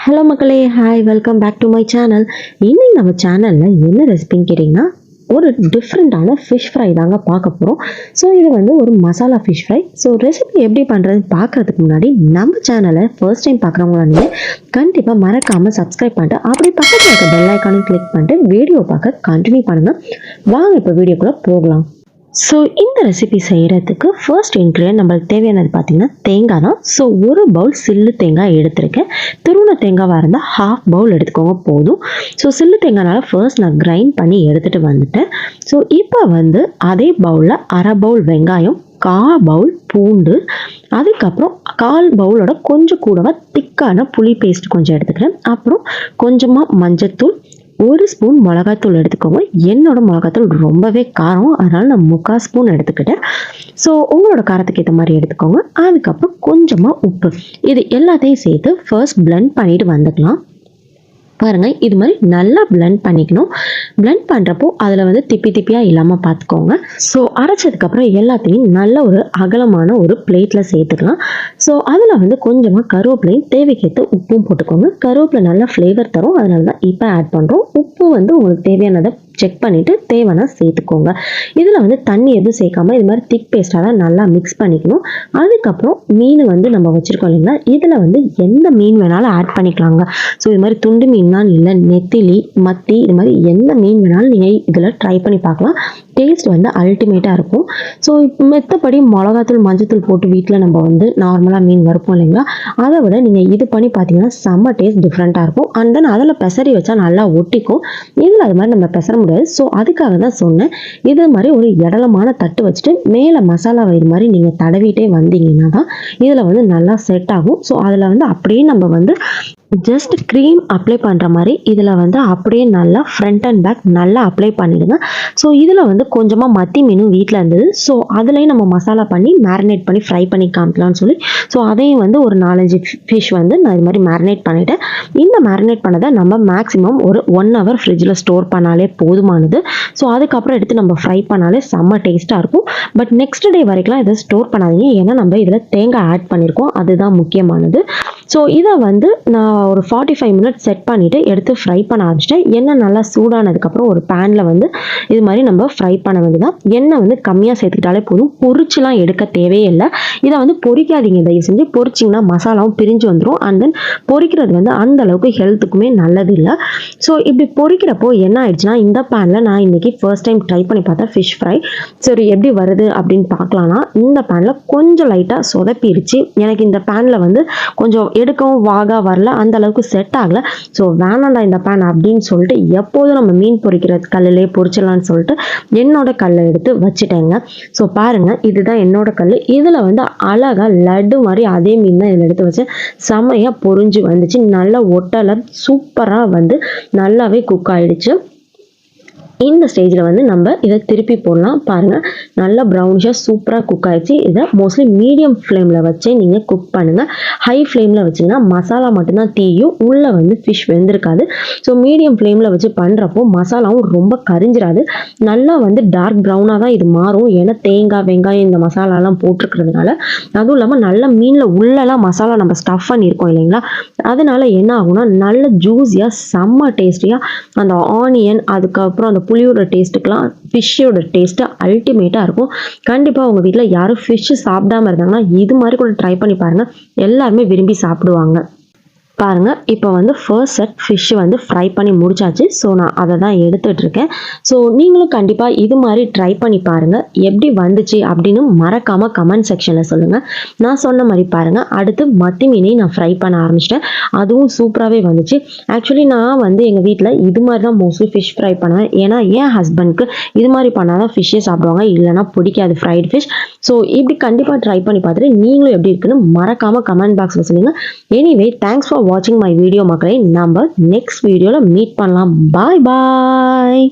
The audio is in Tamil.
Hello Makkalae, hi, welcome back to my channel. இன்னைக்கு நம்ம சேனல்ல என்ன ரெசிபின்னு கேட்டிங்கன்னா ஒரு டிஃப்ரெண்டான ஃபிஷ் ஃப்ரை தாங்க பார்க்க போகிறோம். ஸோ இது வந்து ஒரு masala fish fry. So recipe எப்படி பண்ணுறதுன்னு பார்க்குறதுக்கு முன்னாடி நம்ம சேனலை ஃபர்ஸ்ட் டைம் பார்க்குறவங்களா நீங்கள் கண்டிப்பாக மறக்காமல் சப்ஸ்கிரைப் பண்ணிட்டு அப்படி பக்கத்தில் இருக்க பெல் ஐக்கானையும் கிளிக் பண்ணிட்டு வீடியோ பார்க்க கண்டினியூ பண்ணுங்கள். வாங்க இப்போ வீடியோக்குள்ளே போகலாம். ஸோ இந்த ரெசிபி செய்கிறதுக்கு ஃபர்ஸ்ட் இன்க்ரீடியன்ட் நம்மளுக்கு தேவையானது பார்த்திங்கன்னா தேங்காய் தான். ஸோ ஒரு பவுல் சில்லு தேங்காய் எடுத்திருக்கேன். துருவன தேங்காவாக இருந்தால் ஹாஃப் பவுல் எடுத்துக்கோங்க போதும். ஸோ சில்லு தேங்காய்னால ஃபர்ஸ்ட் நான் கிரைண்ட் பண்ணி எடுத்துகிட்டு வந்துட்டேன். ஸோ இப்போ வந்து அதே பவுலில் அரை பவுல் வெங்காயம், 1/4 பவுல் பூண்டு, அதுக்கப்புறம் 1/4 பவுலோட கொஞ்சம் கூடவா திக்கான புளி பேஸ்ட் கொஞ்சம் எடுத்துக்கிறேன். அப்புறம் கொஞ்சமாக மஞ்சத்தூள், 1 ஸ்பூன் மிளகாத்தூள் எடுத்துக்கோங்க. என்னோட மிளகாத்தூள் ரொம்பவே காரம், அதனால் நான் 3/4 ஸ்பூன் எடுத்துக்கிட்டேன். ஸோ உங்களோட காரத்துக்கு ஏற்ற மாதிரி எடுத்துக்கோங்க. அதுக்கப்புறம் கொஞ்சமாக உப்பு, இது எல்லாத்தையும் சேர்த்து ஃபர்ஸ்ட் பிளெண்ட் பண்ணிட்டு வந்துக்கலாம். பாருங்கள், இது மாதிரி நல்லா பிளெண்ட் பண்ணிக்கணும். பிளெண்ட் பண்ணுறப்போ அதில் வந்து திப்பி திப்பியாக இல்லாமல் பார்த்துக்கோங்க. ஸோ அரைச்சதுக்கப்புறம் எல்லாத்தையும் நல்ல ஒரு அகலமான ஒரு பிளேட்டில் சேர்த்துக்கலாம். ஸோ அதில் வந்து கொஞ்சமாக கருவேப்பிலையும் தேவைக்கேற்ற உப்பும் போட்டுக்கோங்க. கருவேப்பிலை நல்லா ஃப்ளேவர் தரும், அதனால தான் இப்போ ஆட் பண்ணுறோம். உப்பு வந்து உங்களுக்கு தேவையானதை செக் பண்ணிவிட்டு தேவைன்னா சேர்த்துக்கோங்க. இதில் வந்து தண்ணி எதுவும் சேர்க்காமல் இது மாதிரி திக் பேஸ்ட்டாக தான் நல்லா மிக்ஸ் பண்ணிக்கணும். அதுக்கப்புறம் மீன் வந்து நம்ம வச்சுருக்கோம் இல்லைங்களா, இதில் வந்து எந்த மீன் வேணாலும் ஆட் பண்ணிக்கலாங்க. ஸோ இது மாதிரி துண்டு மீன்னாலும் இல்லை, நெத்திலி, மத்தி, இது மாதிரி எந்த மீன் வேணாலும் நீங்கள் இதில் ட்ரை பண்ணி பார்க்கலாம். டேஸ்ட் வந்து அல்டிமேட்டாக இருக்கும். ஸோ மற்றபடி மிளகாத்தூள், மஞ்சத்தூள் போட்டு வீட்டில் நம்ம வந்து நார்மலாக மீன் வறுப்போம் இல்லைங்களா, அதை விட நீங்கள் இது பண்ணி பார்த்தீங்கன்னா செம்ம டேஸ்ட் டிஃப்ரெண்ட்டாக இருக்கும். அண்ட் தென் அதில் பெசரி வச்சா நல்லா ஒட்டிக்கும். இதில் அது மாதிரி நம்ம பெசர முடியாது. ஸோ அதுக்காக தான் சொன்னேன். இது மாதிரி ஒரு இடலமான தட்டு வச்சுட்டு மேலே மசாலா வயிறு மாதிரி நீங்கள் தடவிட்டே வந்தீங்கன்னா தான் இதில் வந்து நல்லா செட் ஆகும். ஸோ அதில் வந்து அப்படியே நம்ம வந்து ஜஸ்ட் க்ரீம் அப்ளை பண்ணுற மாதிரி இதில் வந்து அப்படியே நல்லா ஃப்ரண்ட் அண்ட் பேக் நல்லா அப்ளை பண்ணிடுங்க. ஸோ இதில் வந்து கொஞ்சமாக மத்தி மீனும் வீட்டில் இருந்தது. ஸோ அதுலேயும் நம்ம மசாலா பண்ணி மேரினேட் பண்ணி ஃப்ரை பண்ணி காமிக்கலாம்னு சொல்லி ஸோ அதையும் வந்து ஒரு 4-5 ஃபிஷ் வந்து நான் இது மாதிரி மேரினேட் பண்ணிவிட்டேன். இந்த மேரினேட் பண்ணதை நம்ம மேக்ஸிமம் ஒரு 1 hour ஃப்ரிட்ஜில் ஸ்டோர் பண்ணாலே போதுமானது. ஸோ அதுக்கப்புறம் எடுத்து நம்ம ஃப்ரை பண்ணாலே செம்ம டேஸ்ட்டாக இருக்கும். பட் நெக்ஸ்ட் டே வரைக்கும்லாம் இதை ஸ்டோர் பண்ணாதீங்க, ஏன்னா நம்ம இதில் தேங்காய் ஆட் பண்ணியிருக்கோம், அதுதான் முக்கியமானது. ஸோ இதை வந்து நான் ஒரு 45 மினிட்ஸ் செட் பண்ணிவிட்டு எடுத்து ஃப்ரை பண்ண ஆரம்பிச்சிட்டேன். எண்ணெய் நல்லா சூடானதுக்கப்புறம் ஒரு பேனில் வந்து இது மாதிரி நம்ம ஃப்ரை பண்ண வேண்டியதான். எண்ணெய் வந்து கம்மியாக சேர்த்துக்கிட்டாலே போதும், பொரிச்சுலாம் எடுக்க தேவையே இல்லை. இதை வந்து பொரிக்காதீங்க, தயவு செஞ்சு. பொரிச்சிங்கன்னா மசாலாவும் பிரிஞ்சு வந்துடும். அண்ட் தென் பொரிக்கிறது வந்து அந்த அளவுக்கு ஹெல்த்துக்குமே நல்லது இல்லை. ஸோ இப்படி பொரிக்கிறப்போ என்ன ஆயிடுச்சுன்னா, இந்த பேனில் நான் இன்றைக்கி ஃபர்ஸ்ட் டைம் ட்ரை பண்ணி பார்த்தேன் ஃபிஷ் ஃப்ரை. சரி எப்படி வருது அப்படின்னு பார்க்கலான்னா, இந்த பேனில் கொஞ்சம் லைட்டாக சொதப்பிடுச்சு. எனக்கு இந்த பேனில் வந்து கொஞ்சம் எடுக்கவும் வாகா வரல, அந்த அளவுக்கு செட் ஆகலை. ஸோ வேணாண்டா இந்த பேன் அப்படின்னு சொல்லிட்டு எப்போதும் நம்ம மீன் பொரிக்கிற கல்லிலே பொரிச்சிடலான்னு சொல்லிட்டு என்னோட கல்லை எடுத்து வச்சுட்டேங்க. ஸோ பாருங்கள், இதுதான் என்னோட கல். இதில் வந்து அழகாக லட்டு மாதிரி அதே மீன் தான் இதில் எடுத்து வச்சேன். செமையாக பொரிஞ்சு வந்துச்சு, நல்லா ஒட்டலை, சூப்பராக வந்து நல்லாவே குக் ஆகிடுச்சு. இந்த ஸ்டேஜில் வந்து நம்ம இதை திருப்பி போடலாம். பாருங்கள், நல்லா ப்ரௌனிஷாக சூப்பராக குக் ஆகிடுச்சு. இதை மோஸ்ட்லி மீடியம் ஃப்ளேமில் வச்சே நீங்கள் குக் பண்ணுங்கள். ஹை ஃப்ளேமில் வச்சிங்கன்னா மசாலா மட்டும்தான் தீயும், உள்ளே வந்து ஃபிஷ் வெந்திருக்காது. ஸோ மீடியம் ஃப்ளேமில் வச்சு பண்ணுறப்போ மசாலாவும் ரொம்ப கரிஞ்சிடாது, நல்லா வந்து டார்க் ப்ரௌனாக தான் இது மாறும். ஏன்னா தேங்காய், வெங்காயம், இந்த மசாலாலாம் போட்டிருக்கிறதுனால. அதுவும் இல்லாமல் நல்ல மீனில் உள்ளெல்லாம் மசாலா நம்ம ஸ்டஃப் பண்ணியிருக்கோம் இல்லைங்களா, அதனால என்ன ஆகும்னா நல்ல ஜூஸியாக செம்ம டேஸ்டியாக அந்த ஆனியன், அதுக்கப்புறம் அந்த புளியோட டேஸ்ட்டுக்கெலாம் ஃபிஷ்ஷோட டேஸ்ட்டு அல்டிமேட்டாக இருக்கும். கண்டிப்பாக உங்கள் வீட்டில் யாரும் ஃபிஷ்ஷு சாப்பிடாம இருந்தாங்கன்னா இது மாதிரி கூட ட்ரை பண்ணி பாருங்கள், எல்லாருமே விரும்பி சாப்பிடுவாங்க. பாருங்கள், இப்போ வந்து ஃபர்ஸ்ட் செட் ஃபிஷ்ஷு வந்து ஃப்ரை பண்ணி முடிச்சாச்சு. ஸோ நான் அதை தான் எடுத்துகிட்ருக்கேன். ஸோ நீங்களும் கண்டிப்பாக இது மாதிரி ட்ரை பண்ணி பாருங்கள், எப்படி வந்துச்சு அப்படின்னு மறக்காமல் கமெண்ட் செக்ஷனில் சொல்லுங்கள். நான் சொன்ன மாதிரி பாருங்கள், அடுத்து மத்தி மீனையும் நான் ஃப்ரை பண்ண ஆரம்பிச்சிட்டேன். அதுவும் சூப்பராகவே வந்துச்சு. ஆக்சுவலி நான் வந்து எங்கள் வீட்டில் இது மாதிரி தான் மோஸ்ட்லி ஃபிஷ் ஃப்ரை பண்ணுவேன். ஏன்னா என் ஹஸ்பண்ட்க்கு இது மாதிரி பண்ணால் தான் ஃபிஷ்ஷே சாப்பிடுவாங்க, இல்லைனா பிடிக்காது ஃப்ரைடு ஃபிஷ். ஸோ இப்படி கண்டிப்பாக ட்ரை பண்ணி பார்த்துட்டு நீங்களும் எப்படி இருக்குன்னு மறக்காமல் கமெண்ட் பாக்ஸில் சொல்லுங்கள். Anyway, thanks for watching my video மக்களே. நம்ம நெக்ஸ்ட் வீடியோல மீட் பண்ணலாம். பாய் பாய்.